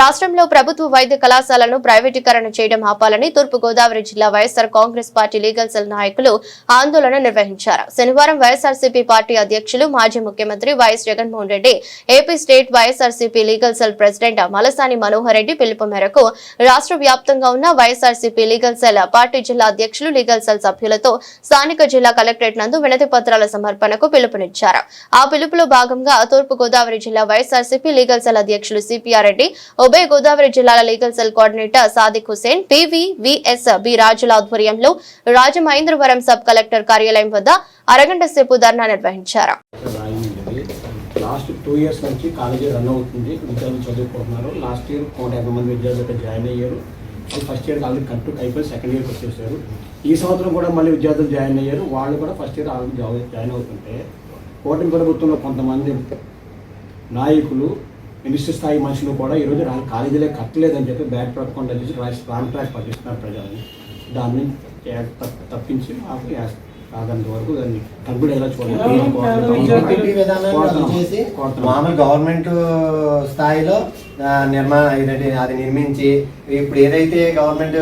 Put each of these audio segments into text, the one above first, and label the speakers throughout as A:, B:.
A: రాష్ట్రంలో ప్రభుత్వ వైద్య కళాశాలను ప్రైవేటీకరణ చేయడం ఆపాలని తూర్పు గోదావరి జిల్లా YSR Congress party legal cell నాయకులు ఆందోళన నిర్వహించారు. శనివారం వైఎస్ఆర్సీపీ పార్టీ అధ్యక్షులు మాజీ ముఖ్యమంత్రి YS Jaganmohan Reddy, AP state YSRCP legal cell president Malasani Manohar Reddy పిలుపు మేరకు రాష్ట్ర వ్యాప్తంగా ఉన్న వైఎస్ఆర్సీపీ లీగల్ సెల్ పార్టీ జిల్లా అధ్యక్షులు, లీగల్ సెల్ సభ్యులతో స్థానిక జిల్లా కలెక్టరేట్ నందు వినతి పత్రాల సమర్పణకు పిలుపునిచ్చారు. ఆ పిలుపులో భాగంగా తూర్పు గోదావరి జిల్లా వైఎస్ఆర్సీపీ లీగల్ సెల్ అధ్యక్షులు సిపిఆర్ రెడ్డి, ఉభయ గోదావరి జిల్లాల legal cell coordinator Sadiq Hussain, PVVS B రాజుల ఆధ్వర్యంలో రాజమహేంద్రవరం సబ్ కలెక్టర్ కార్యాలయం వద్ద అరగంట సేపు ధర్నా నిర్వహించారు.
B: లాస్ట్ 2 years నుంచి కాలేజీ రన్ అవుతుంది. విద్యార్థులు చదువుకుంటున్నారు. లాస్ట్ ఇయర్ 150 మంది విద్యార్థులు జాయిన్ అయ్యారు. ఫస్ట్ ఇయర్ ఆల్రెడీ కంప్లీట్ అయిపోయి సెకండ్ ఇయర్కి వచ్చేసారు. ఈ సంవత్సరం కూడా మళ్ళీ విద్యార్థులు జాయిన్ అయ్యారు. వాళ్ళు కూడా ఫస్ట్ ఇయర్ ఆల్రెడీ జాయిన్ అవుతుంటే కూటమి ప్రభుత్వంలో కొంతమంది నాయకులు, మినిస్టర్ స్థాయి మనుషులు కూడా ఈరోజు కాలేజీలే కట్టలేదని చెప్పి బ్యాక్ ప్రొపగండా చేసి రాంగ్ ట్రాక్ పట్టిస్తున్నారు ప్రజల్ని. దాన్ని తప్పించి కాదంత వరకు దాన్ని కంప్లీట్ అయ్యేలా చూడాలి.
C: మామూలు గవర్నమెంట్ స్థాయిలో అది నిర్మించి ఇప్పుడు ఏదైతే గవర్నమెంట్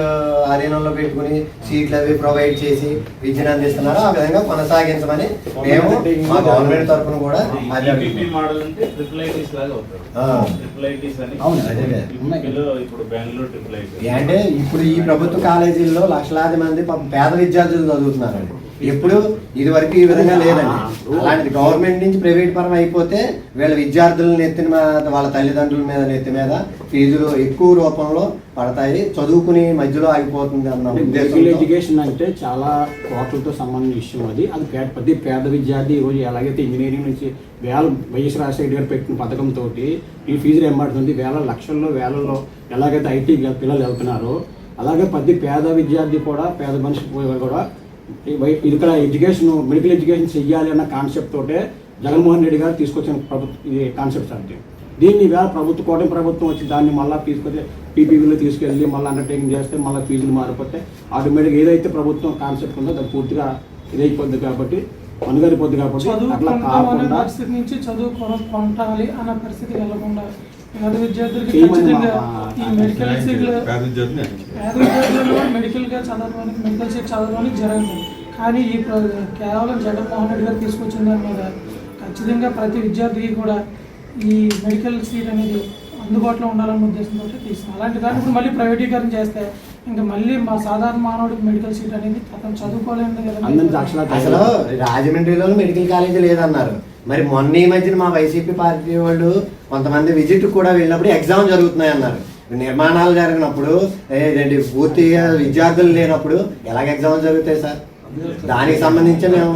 C: ఆధీనంలో పెట్టుకుని సీట్లు అవి ప్రొవైడ్ చేసి విద్యను అందిస్తున్నారో ఆ విధంగా కొనసాగించమని మేము మా గవర్నమెంట్ తరఫున కూడా అంటే ఇప్పుడు ఈ ప్రభుత్వ కాలేజీల్లో లక్షలాది మంది పేద విద్యార్థులు చదువుతున్నారండి. ఎప్పుడు ఇది వరకు ఈ విధంగా లేదండి. అలాంటిది గవర్నమెంట్ నుంచి ప్రైవేట్ పరం అయిపోతే వీళ్ళ విద్యార్థుల నెత్తిన మీద, వాళ్ళ తల్లిదండ్రుల మీద నెత్తి మీద ఫీజులు ఎక్కువ రూపంలో పడతాయి. చదువుకుని మధ్యలో ఆగిపోతుంది అన్న ఉద్దేశంతో
B: ఎడ్యుకేషన్ అంటే చాలా కోట్లతో సంబంధించిన విషయం. అది పేద విద్యార్థి ఈరోజు ఎలాగైతే ఇంజనీరింగ్ నుంచి వైఎస్ రాజశేఖర గారు పెట్టిన పథకంతో ఈ ఫీజులు ఏమాడుతుంది, వేలలో ఎలాగైతే ఐటీ పిల్లలు వెళ్తున్నారో అలాగే పేద విద్యార్థి కూడా, పేద మనిషి కూడా ఇక్కడ ఎడ్యుకేషన్, మెడికల్ ఎడ్యుకేషన్ చెయ్యాలి అన్న కాన్సెప్ట్ తోటే జగన్మోహన్ రెడ్డి గారు తీసుకొచ్చిన ఇది కాన్సెప్ట్ అంటే దీన్ని వేళ కూటమి ప్రభుత్వం వచ్చి దాన్ని మళ్ళీ తీసుకొచ్చి పీపీవీలో తీసుకెళ్ళి మళ్ళీ అండర్టేకింగ్ చేస్తే మళ్ళీ ఫీజులు మారిపోతే ఆటోమేటిక్గా ఏదైతే ప్రభుత్వం కాన్సెప్ట్ ఉందో అది పూర్తిగా ఇదైపోద్ది కాబట్టి మనుగడిపోద్ది కాబట్టి అట్లా కాకుండా
D: పరిస్థితి నుంచి చదువు కొనసాగాలి అన్న పరిస్థితి వెళ్ళకుండా పేద విద్యార్థులకి ఖచ్చితంగా ఈ మెడికల్ సీట్లు మెడికల్గా చదవడానికి, మెడికల్ సీట్ చదవడానికి జరగదు. కానీ ఈ కేవలం జగన్మోహన్ రెడ్డి గారు తీసుకొచ్చిన దాని మీద ఖచ్చితంగా ప్రతి విద్యార్థికి కూడా ఈ మెడికల్ సీట్ అనేది అందుబాటులో ఉండాలన్న ఉద్దేశంతో తీసుకున్నాం. అలాంటి దాన్ని ఇప్పుడు మళ్ళీ ప్రైవేటీకరణ చేస్తే ఇంకా మళ్ళీ మా సాధారణ మానవుడికి మెడికల్ సీట్ అనేది అతను చదువుకోలేదు కదా.
C: అసలు రాజమండ్రిలో మెడికల్ కాలేజీ లేదన్నారు. మరి మొన్న ఈ మధ్యన మా వైసీపీ పార్టీ వాళ్ళు కొంతమంది విజిట్ కూడా వెళ్ళినప్పుడు ఎగ్జామ్ జరుగుతున్నాయి అన్నారు. నిర్మాణాలు జరిగినప్పుడు పూర్తిగా విద్యార్థులు లేనప్పుడు ఎలాగ ఎగ్జామ్ జరుగుతాయి సార్? దానికి సంబంధించి మేము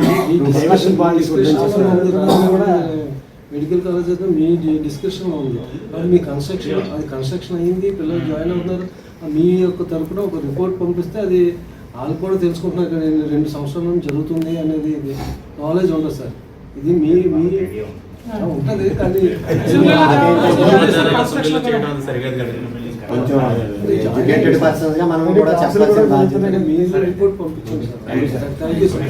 E: మెడికల్ కాలేజ్ అయితే మీ డిస్కషన్లో ఉంది. మరి మీ కన్స్ట్రక్షన్ అయ్యింది, పిల్లలు జాయిన్ అవుతున్నారు. మీ యొక్క తరఫున ఒక రిపోర్ట్ పంపిస్తే అది వాళ్ళు కూడా తెలుసుకుంటున్నారు కదా 2 సంవత్సరాల నుంచి జరుగుతుంది అనేది నాలెడ్జ్ ఉండదు సార్. ఇది మీ ఉంటుంది కానీ
C: కొంచెం ఎడ్యుకేటెడ్ పర్సన్స్ గా మనం కూడా చెప్పాల్సిన బాధ్యత.
E: మీ రిపోర్ట్ పంపించండి sir. Thank you sir.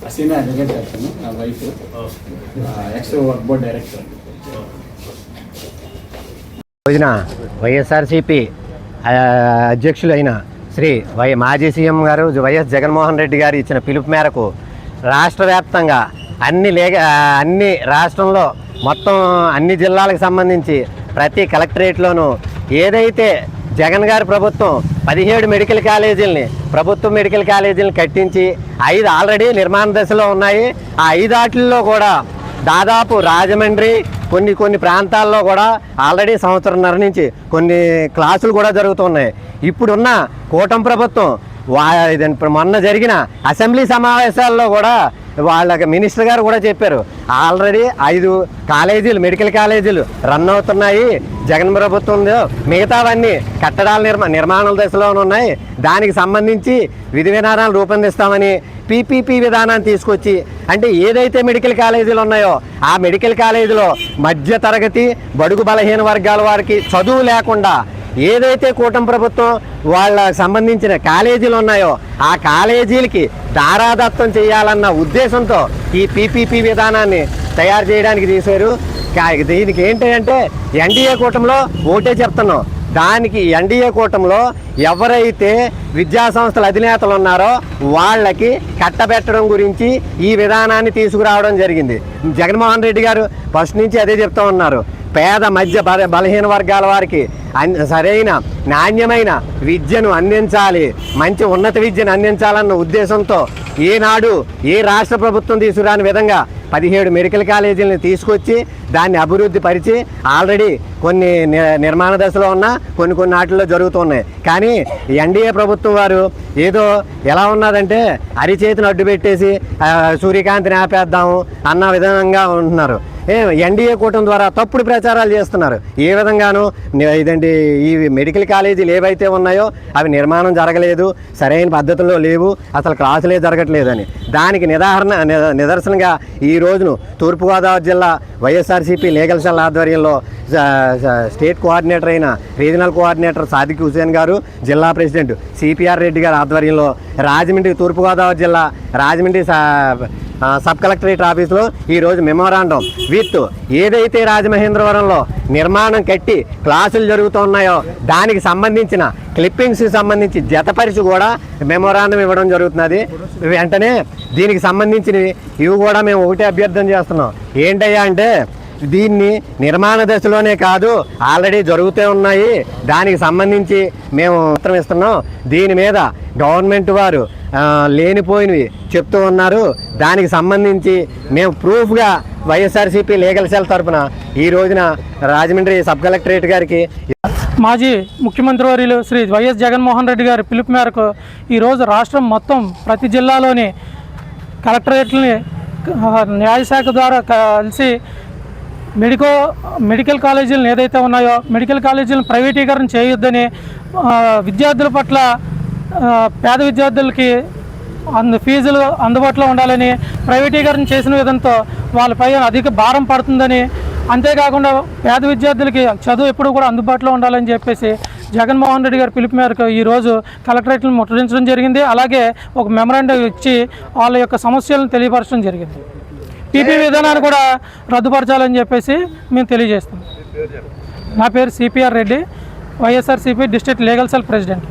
B: Aseena advocate చేస్తాను. నా wife X work board director.
C: రోజున వైఎస్ఆర్సీపీ అధ్యక్షులైన శ్రీ మాజీ సీఎం గారు వైఎస్ జగన్మోహన్ రెడ్డి గారు ఇచ్చిన పిలుపు మేరకు రాష్ట్ర వ్యాప్తంగా అన్ని రాష్ట్రంలో మొత్తం అన్ని జిల్లాలకు సంబంధించి ప్రతి కలెక్టరేట్లోనూ ఏదైతే జగన్ గారి ప్రభుత్వం 17 మెడికల్ కాలేజీలని, ప్రభుత్వ మెడికల్ కాలేజీలను కట్టించి 5 ఆల్రెడీ నిర్మాణ దశలో ఉన్నాయి. ఆ 5 వాటిల్లో కూడా దాదాపు రాజమండ్రి కొన్ని ప్రాంతాల్లో కూడా ఆల్రెడీ సంవత్సరంన్నర నుంచి కొన్ని క్లాసులు కూడా జరుగుతున్నాయి. ఇప్పుడున్న కూటమి ప్రభుత్వం మొన్న జరిగిన అసెంబ్లీ సమావేశాల్లో కూడా వాళ్ళకి మినిస్టర్ గారు కూడా చెప్పారు, ఆల్రెడీ 5 కాలేజీలు, మెడికల్ కాలేజీలు రన్ అవుతున్నాయి జగన్ ప్రభుత్వంలో, మిగతావన్నీ కట్టడాల నిర్మాణాల దశలో ఉన్నాయి. దానికి సంబంధించి విధి విధానాలు రూపొందిస్తామని పీపీపీ విధానాన్ని తీసుకొచ్చి, అంటే ఏదైతే మెడికల్ కాలేజీలు ఉన్నాయో ఆ మెడికల్ కాలేజీలో మధ్య తరగతి, బడుగు బలహీన వర్గాల వారికి చదువు లేకుండా ఏదైతే కూటమి ప్రభుత్వం వాళ్ళకి సంబంధించిన కాలేజీలు ఉన్నాయో ఆ కాలేజీలకి దారాదత్తం చేయాలన్న ఉద్దేశంతో ఈ పీపీపీ విధానాన్ని తయారు చేయడానికి తీశారు. దీనికి ఏంటంటే ఎన్డీఏ కూటమిలో ఒకటే చెప్తున్నాం, దానికి ఎన్డీఏ కూటమిలో ఎవరైతే విద్యా సంస్థల అధినేతలు ఉన్నారో వాళ్ళకి కట్టబెట్టడం గురించి ఈ విధానాన్ని తీసుకురావడం జరిగింది. జగన్మోహన్ రెడ్డి గారు ఫస్ట్ నుంచి అదే చెప్తూ ఉన్నారు, పేద మధ్య బలహీన వర్గాల వారికి సరైన నాణ్యమైన విద్యను అందించాలి, మంచి ఉన్నత విద్యను అందించాలన్న ఉద్దేశంతో ఏనాడు ఏ రాష్ట్ర ప్రభుత్వం తీసుకురాని విధంగా 17 మెడికల్ కాలేజీలను తీసుకొచ్చి దాన్ని అభివృద్ధి పరిచి ఆల్రెడీ కొన్ని నిర్మాణ దశలో ఉన్న కొన్ని వాటిల్లో జరుగుతున్నాయి. కానీ ఎన్డీఏ ప్రభుత్వం వారు ఏదో ఎలా ఉన్నదంటే అరిచేతిని అడ్డు పెట్టేసి సూర్యకాంతిని ఆపేద్దాము అన్న విధంగా ఉంటున్నారు. ఎన్డీఏ కూటమి ద్వారా తప్పుడు ప్రచారాలు చేస్తున్నారు. ఏ విధంగానూ ఇదండి, ఈ మెడికల్ కాలేజీలు ఏవైతే ఉన్నాయో అవి నిర్మాణం జరగలేదు, సరైన పద్ధతుల్లో లేవు, అసలు క్లాసులే జరగట్లేదని దానికి నిదర్శనంగా ఈ రోజును తూర్పుగోదావరి జిల్లా వైఎస్ఆర్సీపీ లీగల్ సెల్ ఆధ్వర్యంలో స్టేట్ కోఆర్డినేటర్ అయిన రీజనల్ కోఆర్డినేటర్ సాదిక్ హుసేన్ గారు, జిల్లా ప్రెసిడెంట్ సిపిఆర్ రెడ్డి గారి ఆధ్వర్యంలో రాజమండ్రి తూర్పుగోదావరి జిల్లా రాజమండ్రి సబ్ కలెక్టరేట్ ఆఫీసులో ఈరోజు మెమోరాండం విత్ ఏదైతే రాజమహేంద్రవరంలో నిర్మాణం కట్టి క్లాసులు జరుగుతున్నాయో దానికి సంబంధించిన క్లిప్పింగ్స్కి సంబంధించి జతపరిచి కూడా మెమోరాండం ఇవ్వడం జరుగుతున్నది. వెంటనే దీనికి సంబంధించినవి ఇవి కూడా మేము ఒకటే అభ్యర్థన చేస్తున్నాం. ఏంటయ్యా అంటే దీన్ని నిర్మాణ దశలోనే కాదు ఆల్రెడీ జరుగుతూ ఉన్నాయి, దానికి సంబంధించి మేము ఉత్తరం ఇస్తున్నాం. దీని మీద గవర్నమెంట్ వారు లేనిపోయినవి చెప్తూ ఉన్నారు. దానికి సంబంధించి మేము ప్రూఫ్గా వైఎస్ఆర్సీపీ లీగల్ సెల్ తరఫున ఈ రోజున రాజమండ్రి సబ్ కలెక్టరేట్ గారికి
D: మాజీ ముఖ్యమంత్రి వర్యులు శ్రీ వైఎస్ జగన్మోహన్ రెడ్డి గారి పిలుపు మేరకు ఈరోజు రాష్ట్రం మొత్తం ప్రతి జిల్లాలోని కలెక్టరేట్లని న్యాయశాఖ ద్వారా కలిసి మెడికల్ కాలేజీలను ఏదైతే ఉన్నాయో మెడికల్ కాలేజీలను ప్రైవేటీకరణ చేయొద్దని, విద్యార్థుల పట్ల పేద విద్యార్థులకి ఫీజులు అందుబాటులో ఉండాలని, ప్రైవేటీకరణ చేసిన విధంతో వాళ్ళపై అధిక భారం పడుతుందని, అంతేకాకుండా పేద విద్యార్థులకి చదువు ఎప్పుడు కూడా అందుబాటులో ఉండాలని చెప్పేసి జగన్మోహన్ రెడ్డి గారి పిలుపు మేరకు ఈరోజు కలెక్టరేట్లను ముట్టడించడం జరిగింది. అలాగే ఒక మెమరాండం ఇచ్చి వాళ్ళ యొక్క సమస్యలను తెలియపరచడం జరిగింది. పీపీ విధానాన్ని కూడా రద్దుపరచాలని చెప్పేసి మేము తెలియజేస్తాం. నా పేరు CPR Reddy, YSRCP district legal cell president.